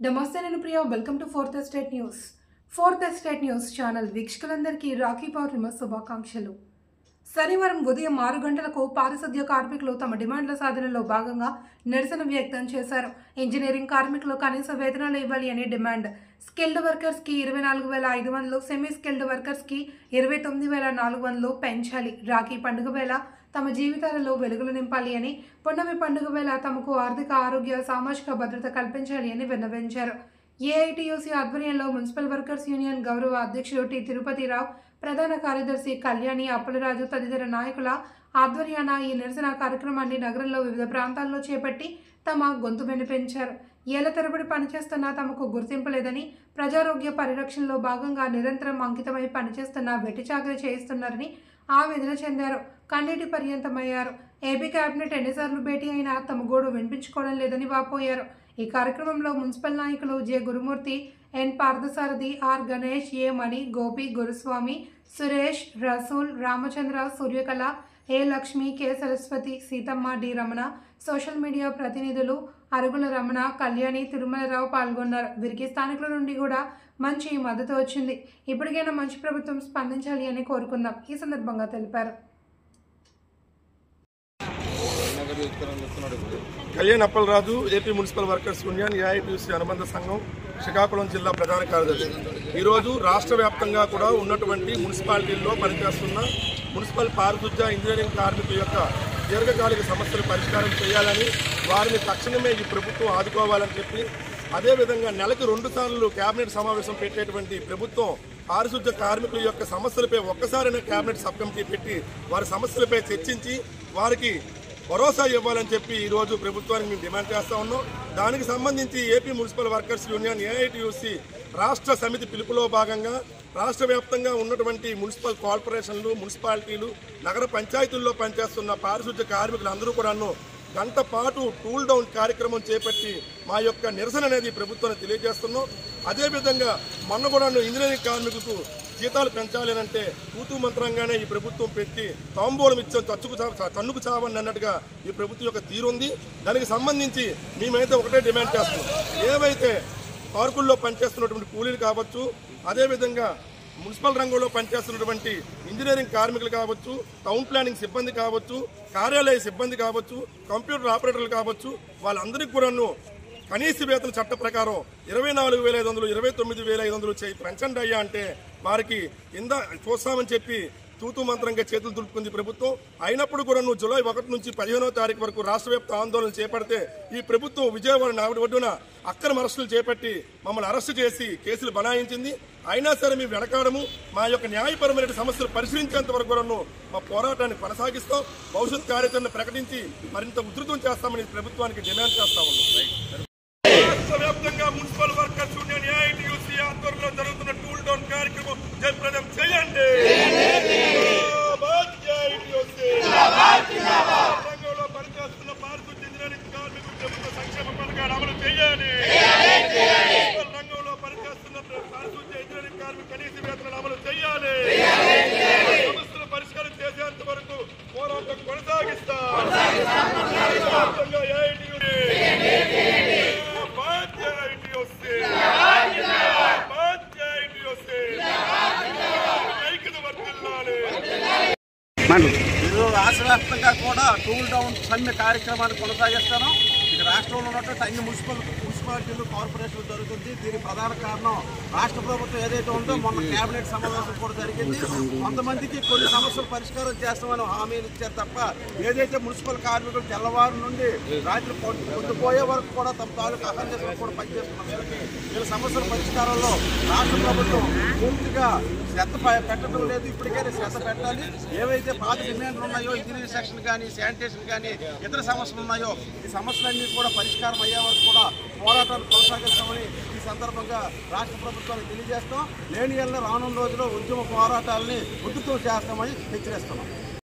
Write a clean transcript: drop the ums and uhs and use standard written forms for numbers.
నమస్తే నేను Priya welcome to Fourth Estate News. Fourth Estate News channel వీక్షకులందరికీ రాఖీ పౌర్ణమి శుభాకాంక్షలు. శనివారం ఉదయం 6 గంటలకు పారిశుద్ధ్య కార్మికులు తమ డిమాండ్ల సాధనలో భాగంగా నిరసన వ్యక్తం చేశారు. ఇంజనీరింగ్ కార్మికులు కనీస వేతనాలు ఇవ్వాలి అని డిమాండ్. స్కిల్డ్ వర్కర్స్కి 24,500, సెమీ స్కిల్డ్ వర్కర్స్కి 29,400 పెంచాలి. రాఖీ పండుగ వేళ తమ జీవితాలలో వెలుగులు నింపాలి అని, పున్నమి పండుగ వేళ తమకు ఆర్థిక, ఆరోగ్య, సామాజిక భద్రత కల్పించాలి అని విన్నవించారు. ఏఐటీయూసీ ఆధ్వర్యంలో మున్సిపల్ వర్కర్స్ యూనియన్ గౌరవ అధ్యక్షుడు టి తిరుపతిరావు, ప్రధాన కార్యదర్శి కళ్యాణి, అప్పలరాజు తదితర నాయకుల ఆధ్వర్యాన ఈ నిరసన కార్యక్రమాన్ని నగరంలో వివిధ ప్రాంతాల్లో చేపట్టి తమ గొంతు వినిపించారు. ఏళ్ల తరబడి పనిచేస్తున్నా తమకు గుర్తింపు లేదని, ప్రజారోగ్య పరిరక్షణలో భాగంగా నిరంతరం అంకితమై పనిచేస్తున్న వెట్టి చాకరీ చేయిస్తున్నారని ఆవేదన చెందారు. కన్నీటి పర్యంతమయ్యారు. ఏపీ కేబినెట్ ఎన్నిసార్లు భేటీ అయినా తమ గోడు వినిపించుకోవడం లేదని వాపోయారు. ఈ కార్యక్రమంలో మున్సిపల్ నాయకులు J Gurumurthy, N Parthasarathy, R Ganesh, A Mani, Gopi, Guruswamy, Suresh, Rasool, Ramachandra, Suryakala, A Lakshmi, K Saraswati, Seethamma, D Ramana, social media ప్రతినిధులు అరుగుల రమణ, కళ్యాణి, తిరుమలరావు పాల్గొన్నారు. వీరికి స్థానికుల నుండి కూడా మంచి మద్దతు వచ్చింది. ఇప్పటికైనా మంచి ప్రభుత్వం స్పందించాలి అని కోరుకుందాం ఈ సందర్భంగా తెలిపారు. Kalyan Appalaraju, AP municipal workers union AITUC అనుబంధ సంఘం, శ్రీకాకుళం జిల్లా ప్రధాన కార్యదర్శి. ఈరోజు రాష్ట్ర వ్యాప్తంగా కూడా ఉన్నటువంటి మున్సిపాలిటీల్లో పనిచేస్తున్న మున్సిపల్ పారిశుద్ధ్య ఇంజనీరింగ్ కార్మికుల యొక్క దీర్ఘకాలిక సమస్యలు పరిష్కారం చేయాలని, వారిని తక్షణమే ఈ ప్రభుత్వం ఆదుకోవాలని చెప్పి, అదేవిధంగా నెలకు 2 సార్లు కేబినెట్ సమావేశం పెట్టేటువంటి ప్రభుత్వం పారిశుద్ధ్య కార్మికుల యొక్క సమస్యలపై ఒక్కసారైనా కేబినెట్ సబ్ కమిటీ పెట్టి వారి సమస్యలపై చర్చించి వారికి భరోసా ఇవ్వాలని చెప్పి ఈరోజు ప్రభుత్వానికి మేము డిమాండ్ చేస్తూ ఉన్నాం. దానికి సంబంధించి AP municipal workers union AITUC రాష్ట్ర సమితి పిలుపులో భాగంగా రాష్ట్ర వ్యాప్తంగా ఉన్నటువంటి మున్సిపల్ కార్పొరేషన్లు, మున్సిపాలిటీలు, నగర పంచాయతీల్లో పనిచేస్తున్న పారిశుద్ధ్య కార్మికులందరూ కూడాను గంట పాటు టూల్ డౌన్ కార్యక్రమం చేపట్టి మా యొక్క నిరసన అనేది ప్రభుత్వాన్ని తెలియజేస్తున్నాం. అదేవిధంగా మొన్న కూడా ఇంజనీరింగ్ కార్మికులకు జీతాలు పెంచాలి అంటే తూతూ మంత్రంగానే ఈ ప్రభుత్వం పెట్టి తాంబూలం ఇచ్చాం, తన్నుకు చావని అన్నట్టుగా ఈ ప్రభుత్వం యొక్క తీరుంది. దానికి సంబంధించి మేమైతే ఒకటే డిమాండ్ చేస్తున్నాం. ఏవైతే పార్కుల్లో పనిచేస్తున్నటువంటి కూలీలు కావచ్చు, అదేవిధంగా మున్సిపల్ రంగంలో పనిచేస్తున్నటువంటి ఇంజనీరింగ్ కార్మికులు కావచ్చు, టౌన్ ప్లానింగ్ సిబ్బంది కావచ్చు, కార్యాలయ సిబ్బంది కావచ్చు, కంప్యూటర్ ఆపరేటర్లు కావచ్చు, వాళ్ళందరికీ కూడాను కనీస వేతన చట్ట ప్రకారం 24,500, 29,500 పెంచండి అయ్యా అంటే వారికి చూస్తామని చెప్పి తూతూ మంత్రంగా చేతులు దులుపుకుంది ప్రభుత్వం. అయినప్పుడు కూడా జూలై 1 నుంచి 15వ తారీఖు వరకు రాష్ట్ర వ్యాప్త ఆందోళన చేపడితే ఈ ప్రభుత్వం విజయవాడ నావిడి ఒడ్డున అక్రమ అరెస్టులు చేపట్టి మమ్మల్ని అరెస్టు చేసి కేసులు బనాయించింది. అయినా సరే మేము వెనకాడము. మా యొక్క న్యాయపరమైన సమస్యలు పరిశీలించేంత వరకు కూడా మా పోరాటాన్ని కొనసాగిస్తాం. భవిష్యత్ కార్యాచరణ ప్రకటించి మరింత ఉధృతం చేస్తామని ప్రభుత్వానికి డిమాండ్ చేస్తా ఉన్నాం. రాష్ట్ర వ్యాప్తంగా మున్సిపల్ వర్కర్స్ యూనియన్ ఏఐటీయూసీ ఆధ్వర్యంలో జరుగుతున్న టూల్ డౌన్ కార్యక్రమం జయప్రదం చేయండి. రంగంలో పనిచేస్తున్న పారిశుద్ధ్య ఇంజనీరింగ్ కార్మికులు ప్రభుత్వ సంక్షేమ పథకాలు అమలు చేయాలి. రంగంలో పనిచేస్తున్న పారిశుద్ధ్య ఇంజనీరింగ్ కార్మికులు కనీస వేతనాలు అమలు చేయాలి. సమస్యలు పరిష్కారం చేసేంత వరకు పోరాటం కొనసాగిస్తాం. రాష్ట్ర వ్యాప్తంగా కూడా టూల్ డౌన్ సమ్మె కార్యక్రమాన్ని కొనసాగిస్తాను. ఇక రాష్ట్రంలో ఉన్నటువంటి అన్ని మున్సిపాలిటీలు, కార్పొరేషన్లు జరుగుతుంది. దీనికి ప్రధాన కారణం రాష్ట్ర ప్రభుత్వం ఏదైతే ఉందో మొన్న కేబినెట్ సమావేశం కూడా జరిగింది. కొంతమందికి కొన్ని సమస్యలు పరిష్కారం చేస్తామని హామీలు ఇచ్చారు తప్ప ఏదైతే మున్సిపల్ కార్మికులు తెల్లవారు నుండి రాత్రి పొద్దుపోయే వరకు కూడా తమ తాలూకు అహర్నిశలు కూడా పనిచేస్తున్నారు. వీళ్ళ సమస్యల పరిష్కారంలో రాష్ట్ర ప్రభుత్వం పూర్తిగా శ్రద్ధ పెట్టడం లేదు. ఇప్పటికైనా శ్రద్ధ పెట్టాలి. ఏవైతే పాత డిమాండ్లు ఉన్నాయో, ఇంజనీరింగ్ సెక్షన్ కానీ, శానిటేషన్ కానీ, ఇతర సమస్యలు ఉన్నాయో ఈ సమస్యలన్నీ కూడా పరిష్కారం అయ్యే వరకు కూడా పోరాటాలు కొనసాగిస్తామని ఈ సందర్భంగా రాష్ట్ర ప్రభుత్వానికి తెలియజేస్తాం. లేని రానున్న రోజుల్లో ఉద్యమ పోరాటాలని ఉధృతం చేస్తామని హెచ్చరిస్తున్నాం.